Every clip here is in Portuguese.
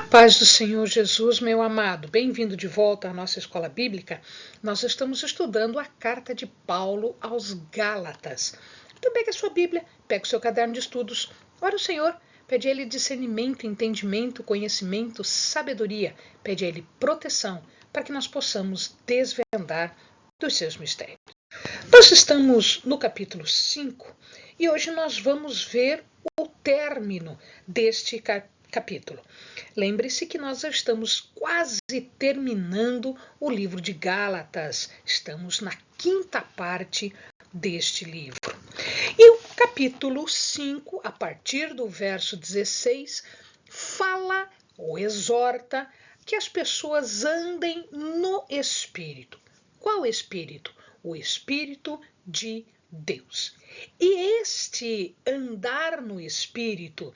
Paz do Senhor Jesus, meu amado, bem-vindo de volta à nossa escola bíblica. Nós estamos estudando a carta de Paulo aos Gálatas. Então pegue a sua Bíblia, pegue o seu caderno de estudos, ore o Senhor, pede a Ele discernimento, entendimento, conhecimento, sabedoria, pede a Ele proteção, para que nós possamos desvendar dos seus mistérios. Nós estamos no capítulo 5 e hoje nós vamos ver o término deste capítulo. Lembre-se que nós estamos quase terminando o livro de Gálatas. Estamos na quinta parte deste livro. E o capítulo 5, a partir do verso 16, fala ou exorta que as pessoas andem no Espírito. Qual Espírito? O Espírito de Deus. E este andar no Espírito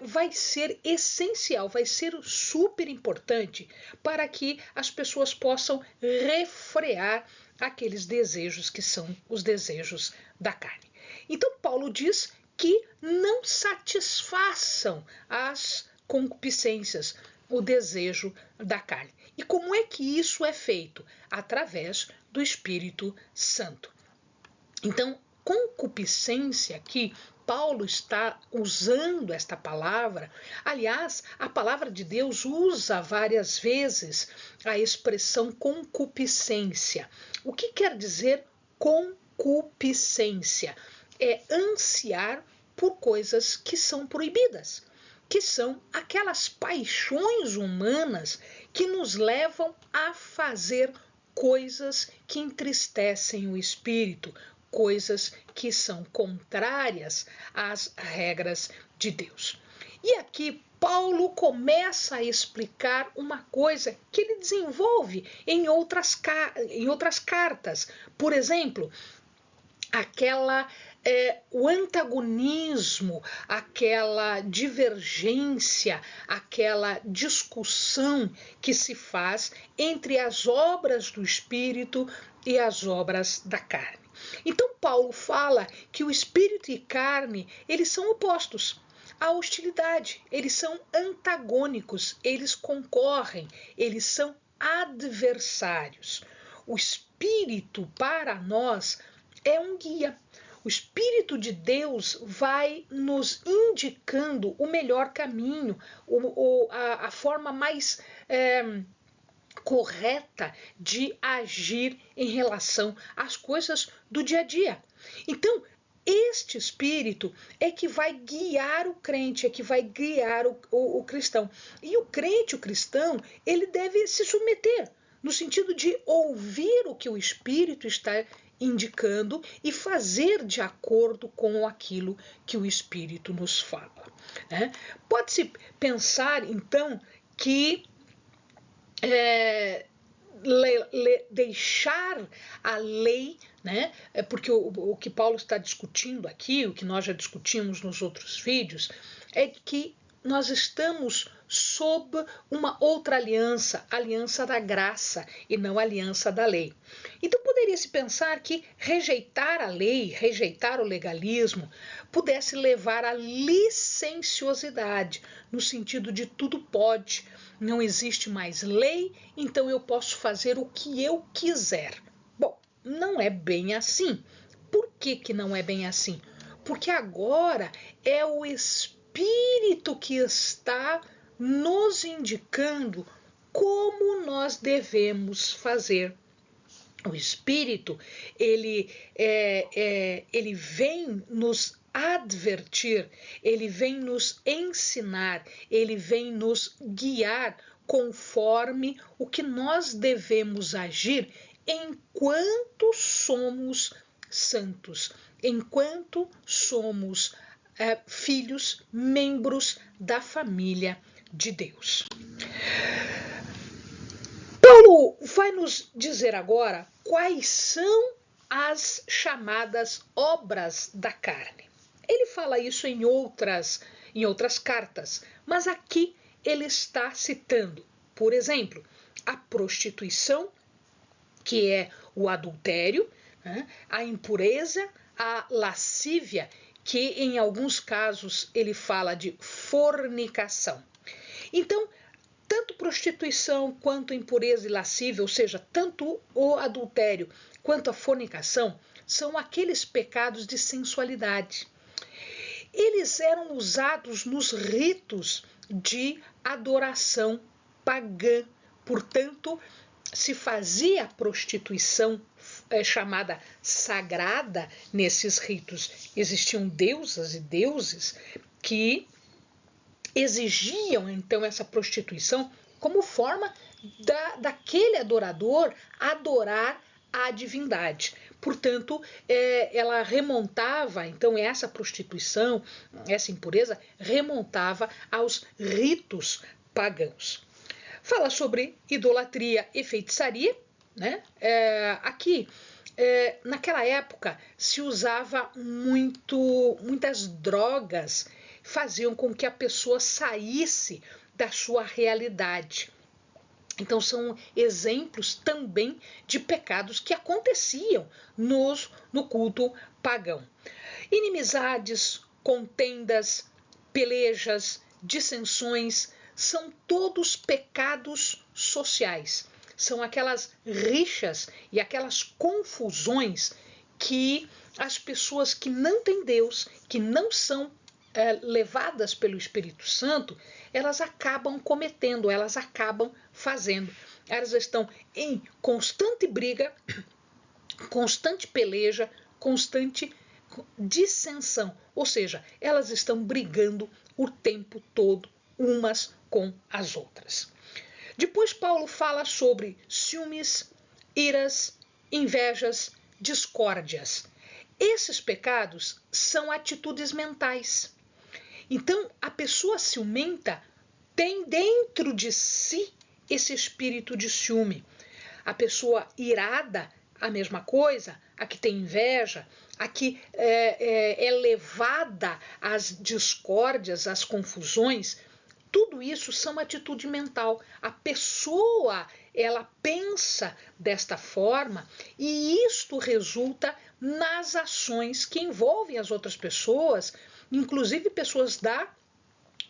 vai ser essencial, vai ser super importante para que as pessoas possam refrear aqueles desejos que são os desejos da carne. Então Paulo diz que não satisfaçam as concupiscências, o desejo da carne. E como é que isso é feito? Através do Espírito Santo. Então, concupiscência aqui, Paulo está usando esta palavra. Aliás, a palavra de Deus usa várias vezes a expressão concupiscência. O que quer dizer concupiscência? É ansiar por coisas que são proibidas, que são aquelas paixões humanas que nos levam a fazer coisas que entristecem o espírito, coisas que são contrárias às regras de Deus. E aqui Paulo começa a explicar uma coisa que ele desenvolve em outras cartas. Por exemplo, o antagonismo, aquela divergência, aquela discussão que se faz entre as obras do Espírito e as obras da carne. Então Paulo fala que o Espírito e carne, eles são opostos à hostilidade, eles são antagônicos, eles concorrem, eles são adversários. O Espírito para nós é um guia. O Espírito de Deus vai nos indicando o melhor caminho, a forma mais correta de agir em relação às coisas do dia a dia. Então, este Espírito é que vai guiar o crente, é que vai guiar o cristão. E o crente, o cristão, ele deve se submeter, no sentido de ouvir o que o Espírito está indicando e fazer de acordo com aquilo que o Espírito nos fala. Pode-se pensar, então, que deixar a lei, porque o que Paulo está discutindo aqui, o que nós já discutimos nos outros vídeos, é que nós estamos sob uma outra aliança, a aliança da graça e não a aliança da lei. Então poderia-se pensar que rejeitar a lei, rejeitar o legalismo, pudesse levar à licenciosidade, no sentido de tudo pode, não existe mais lei, então eu posso fazer o que eu quiser. Bom, não é bem assim. Por que não é bem assim? Porque agora é o Espírito que está nos indicando como nós devemos fazer. O Espírito, ele vem nos advertir, ele vem nos ensinar, ele vem nos guiar conforme o que nós devemos agir enquanto somos santos, enquanto somos filhos, membros da família de Deus. Paulo vai nos dizer agora quais são as chamadas obras da carne. Ele fala isso em outras cartas, mas aqui ele está citando, por exemplo, a prostituição, que é o adultério, a impureza, a lascívia, que em alguns casos ele fala de fornicação. Então, tanto prostituição quanto impureza e lascívia, ou seja, tanto o adultério quanto a fornicação, são aqueles pecados de sensualidade. Eles eram usados nos ritos de adoração pagã. Portanto, se fazia a prostituição chamada sagrada nesses ritos. Existiam deusas e deuses que exigiam então essa prostituição como forma daquele adorador adorar a divindade. Portanto, ela remontava, então essa prostituição, essa impureza, remontava aos ritos pagãos. Fala sobre idolatria e feitiçaria, né? Aqui, naquela época, se usava muitas drogas, faziam com que a pessoa saísse da sua realidade. Então são exemplos também de pecados que aconteciam no culto pagão. Inimizades, contendas, pelejas, dissensões, são todos pecados sociais. São aquelas rixas e aquelas confusões que as pessoas que não têm Deus, que não são levadas pelo Espírito Santo, elas acabam cometendo, elas acabam fazendo. Elas estão em constante briga, constante peleja, constante dissensão, ou seja, elas estão brigando o tempo todo umas com as outras. Depois Paulo fala sobre ciúmes, iras, invejas, discórdias. Esses pecados são atitudes mentais. Então, a pessoa ciumenta tem dentro de si esse espírito de ciúme. A pessoa irada, a mesma coisa, a que tem inveja, a que é levada às discórdias, às confusões, tudo isso são atitude mental. A pessoa, ela pensa desta forma e isto resulta nas ações que envolvem as outras pessoas, inclusive pessoas da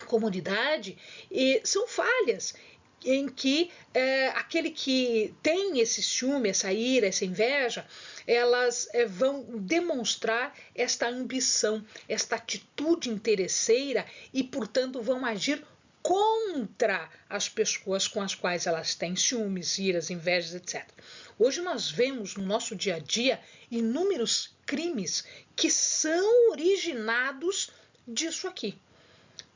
comunidade, e são falhas em que aquele que tem esse ciúme, essa ira, essa inveja, elas vão demonstrar esta ambição, esta atitude interesseira e, portanto, vão agir contra as pessoas com as quais elas têm ciúmes, iras, invejas, etc. Hoje nós vemos no nosso dia a dia inúmeros crimes que são originados disso aqui.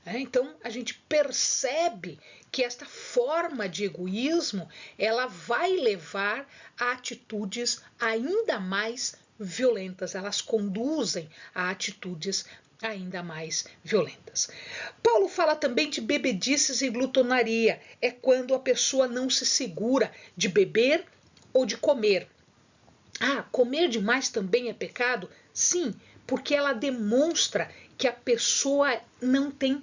Então a gente percebe que esta forma de egoísmo ela vai levar a atitudes ainda mais violentas, elas conduzem a atitudes ainda mais violentas. Paulo fala também de bebedices e glutonaria, é quando a pessoa não se segura de beber ou de comer. Comer demais também é pecado? Sim, porque ela demonstra que a pessoa não tem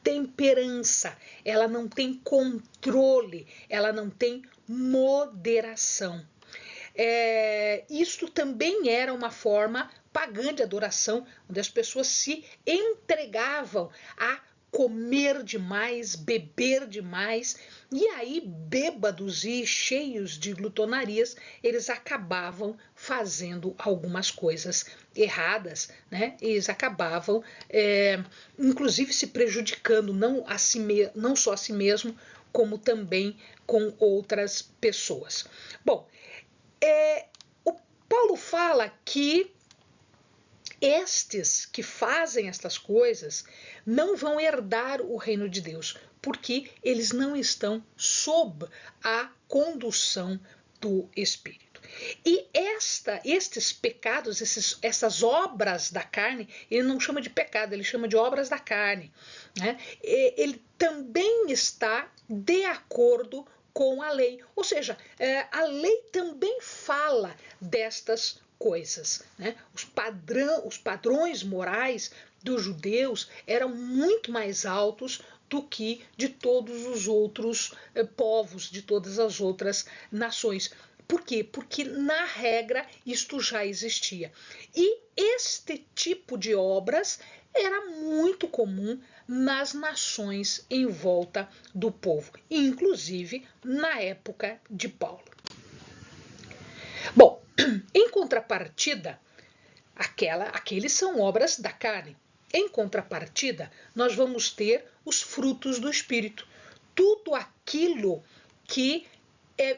temperança, ela não tem controle, ela não tem moderação. Isto também era uma forma pagã de adoração, onde as pessoas se entregavam a comer demais, beber demais, e aí bêbados e cheios de glutonarias, eles acabavam fazendo algumas coisas erradas, né? Eles acabavam, inclusive, se prejudicando, não só a si mesmo, como também com outras pessoas. Bom, o Paulo fala que estes que fazem estas coisas não vão herdar o reino de Deus, porque eles não estão sob a condução do Espírito. E estes pecados, essas obras da carne, ele não chama de pecado, ele chama de obras da carne, né? Ele também está de acordo com a lei, ou seja, a lei também fala destas coisas, né? Os padrões morais dos judeus eram muito mais altos do que de todos os outros povos, de todas as outras nações. Por quê? Porque, na regra, isto já existia. E este tipo de obras era muito comum nas nações em volta do povo, inclusive na época de Paulo. Bom, em contrapartida, aqueles são obras da carne. Em contrapartida, nós vamos ter os frutos do Espírito. Tudo aquilo que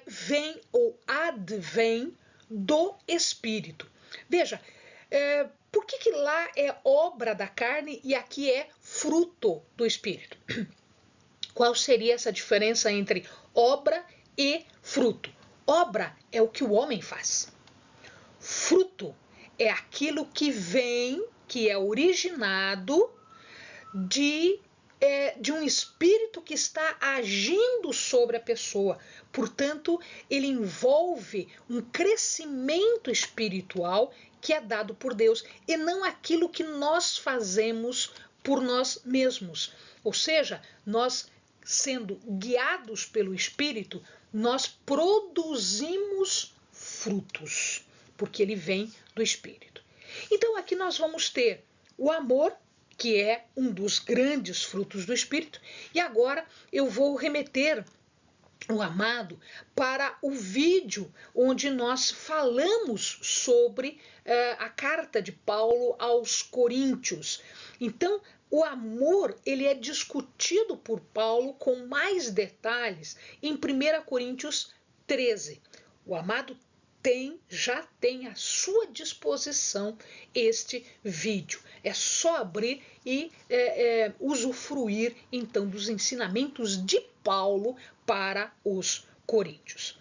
vem ou advém do Espírito. Veja, por que lá é obra da carne e aqui é fruto do Espírito? Qual seria essa diferença entre obra e fruto? Obra é o que o homem faz. Fruto é aquilo que vem, que é originado de um espírito que está agindo sobre a pessoa. Portanto, ele envolve um crescimento espiritual que é dado por Deus e não aquilo que nós fazemos por nós mesmos. Ou seja, nós sendo guiados pelo Espírito, nós produzimos frutos, porque ele vem do Espírito. Então aqui nós vamos ter o amor, que é um dos grandes frutos do Espírito, e agora eu vou remeter o amado para o vídeo onde nós falamos sobre a carta de Paulo aos Coríntios. Então, o amor ele é discutido por Paulo com mais detalhes em 1 Coríntios 13. O amado já tem à sua disposição este vídeo. É só abrir e usufruir então dos ensinamentos de Paulo para os coríntios.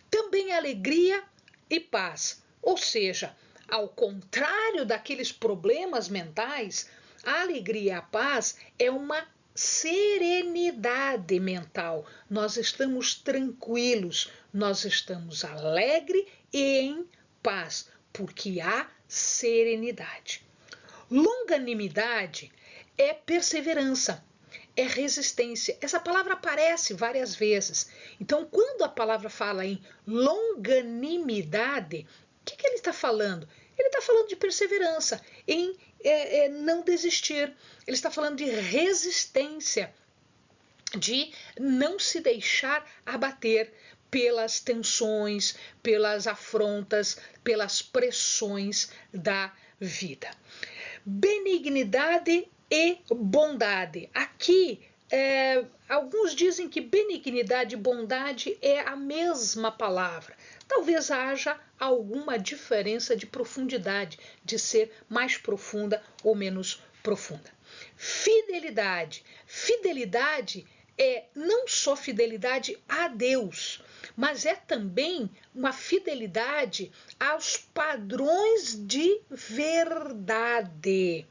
Também alegria e paz, ou seja, ao contrário daqueles problemas mentais, a alegria e a paz é uma serenidade mental. Nós estamos tranquilos, nós estamos alegres e em paz, porque há serenidade. Longanimidade é perseverança, é resistência. Essa palavra aparece várias vezes. Então, quando a palavra fala em longanimidade, o que ele está falando? Ele está falando de perseverança, em não desistir. Ele está falando de resistência, de não se deixar abater pelas tensões, pelas afrontas, pelas pressões da vida. Benignidade e bondade. Aqui, alguns dizem que benignidade e bondade é a mesma palavra. Talvez haja alguma diferença de profundidade, de ser mais profunda ou menos profunda. Fidelidade. Fidelidade é não só fidelidade a Deus, mas é também uma fidelidade aos padrões de verdade.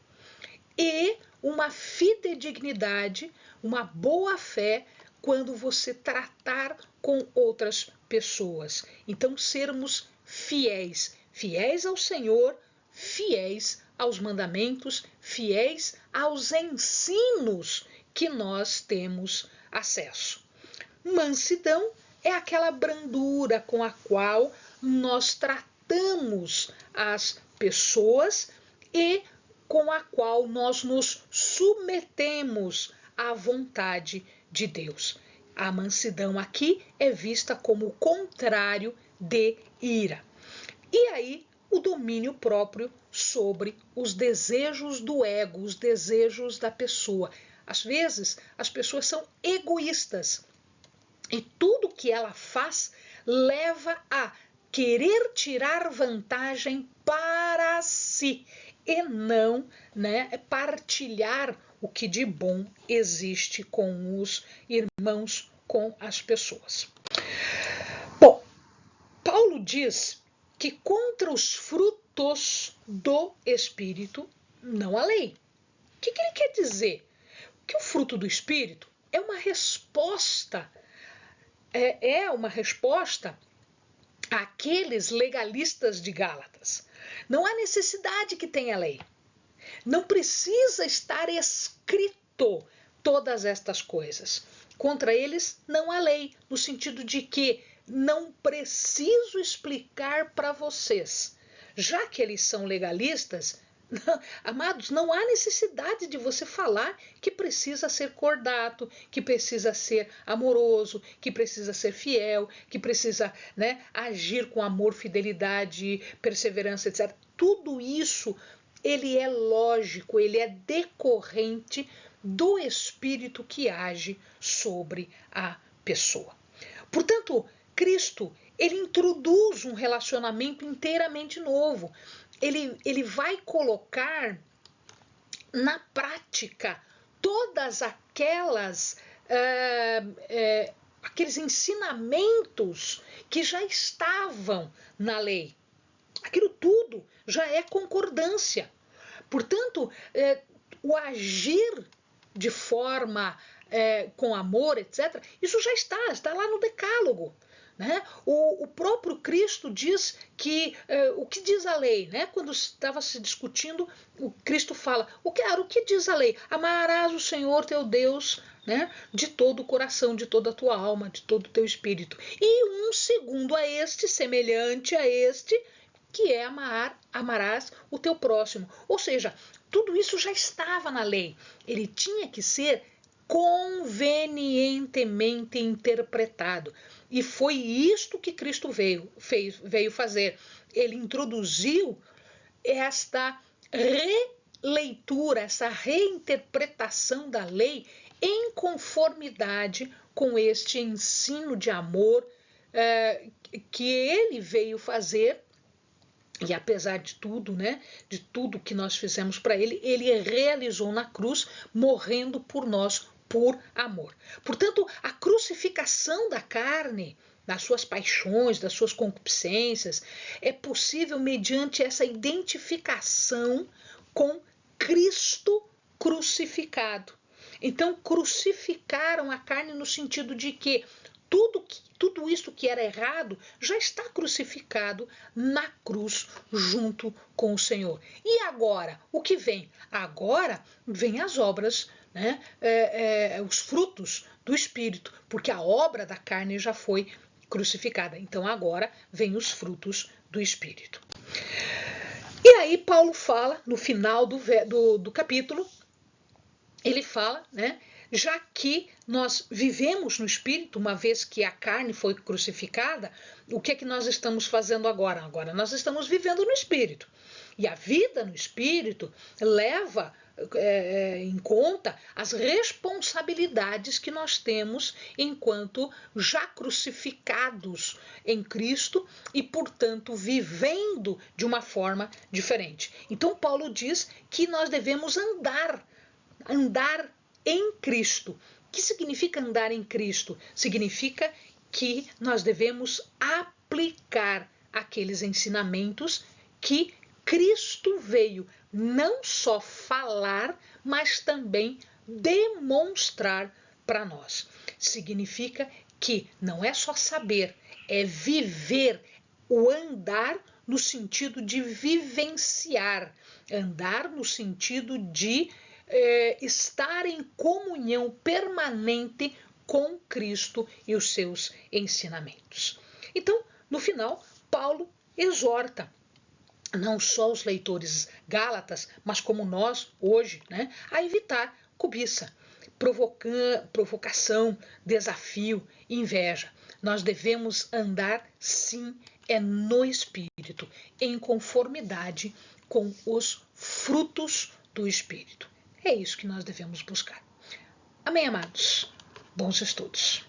E uma fidedignidade, uma boa fé quando você tratar com outras pessoas. Então, sermos fiéis, fiéis ao Senhor, fiéis aos mandamentos, fiéis aos ensinos que nós temos acesso. Mansidão é aquela brandura com a qual nós tratamos as pessoas e com a qual nós nos submetemos à vontade de Deus. A mansidão aqui é vista como o contrário de ira. E aí, o domínio próprio sobre os desejos do ego, os desejos da pessoa. Às vezes, as pessoas são egoístas e tudo que ela faz leva a querer tirar vantagem para si e não partilhar o que de bom existe com os irmãos, com as pessoas. Bom, Paulo diz que contra os frutos do Espírito não há lei. O que ele quer dizer? Que o fruto do Espírito é uma resposta, àqueles legalistas de Gálatas. Não há necessidade que tenha lei. Não precisa estar escrito todas estas coisas. Contra eles não há lei, no sentido de que não preciso explicar para vocês. Já que eles são legalistas, Amados, não há necessidade de você falar que precisa ser cordato, que precisa ser amoroso, que precisa ser fiel, que precisa, né, agir com amor, fidelidade, perseverança, etc. Tudo isso, ele é lógico, ele é decorrente do Espírito que age sobre a pessoa. Portanto, Cristo, ele introduz um relacionamento inteiramente novo. Ele vai colocar na prática todas aqueles ensinamentos que já estavam na lei. Aquilo tudo já é concordância. Portanto, o agir de forma com amor, etc., isso já está lá no Decálogo. Né? O próprio Cristo diz que, o que diz a lei? Né? Quando estava se discutindo, o Cristo fala, o que diz a lei? Amarás o Senhor teu Deus, né? De todo o coração, de toda a tua alma, de todo o teu espírito. E um segundo a este, semelhante a este, que é amarás o teu próximo. Ou seja, tudo isso já estava na lei. Ele tinha que ser convenientemente interpretado. E foi isto que Cristo veio fazer. Ele introduziu esta releitura, essa reinterpretação da lei em conformidade com este ensino de amor que ele veio fazer. E apesar de tudo, né, de tudo que nós fizemos para ele, ele realizou na cruz, morrendo por nós, por amor. Portanto, a crucificação da carne, das suas paixões, das suas concupiscências, é possível mediante essa identificação com Cristo crucificado. Então, crucificaram a carne no sentido de que tudo isso que era errado já está crucificado na cruz junto com o Senhor. E agora, o que vem? Agora vem as obras, né? Os frutos do Espírito, porque a obra da carne já foi crucificada. Então agora vem os frutos do Espírito. E aí Paulo fala, no final do capítulo, ele fala, né? Já que nós vivemos no Espírito, uma vez que a carne foi crucificada, o que é que nós estamos fazendo agora? Agora nós estamos vivendo no Espírito. E a vida no Espírito leva em conta as responsabilidades que nós temos enquanto já crucificados em Cristo e, portanto, vivendo de uma forma diferente. Então, Paulo diz que nós devemos andar em Cristo. O que significa andar em Cristo? Significa que nós devemos aplicar aqueles ensinamentos que Cristo veio não só falar, mas também demonstrar para nós. Significa que não é só saber, é viver, o andar no sentido de vivenciar, andar no sentido de estar em comunhão permanente com Cristo e os seus ensinamentos. Então, no final, Paulo exorta não só os leitores gálatas, mas como nós hoje, né, a evitar cobiça, provocação, desafio, inveja. Nós devemos andar, sim, no Espírito, em conformidade com os frutos do Espírito. É isso que nós devemos buscar. Amém, amados? Bons estudos.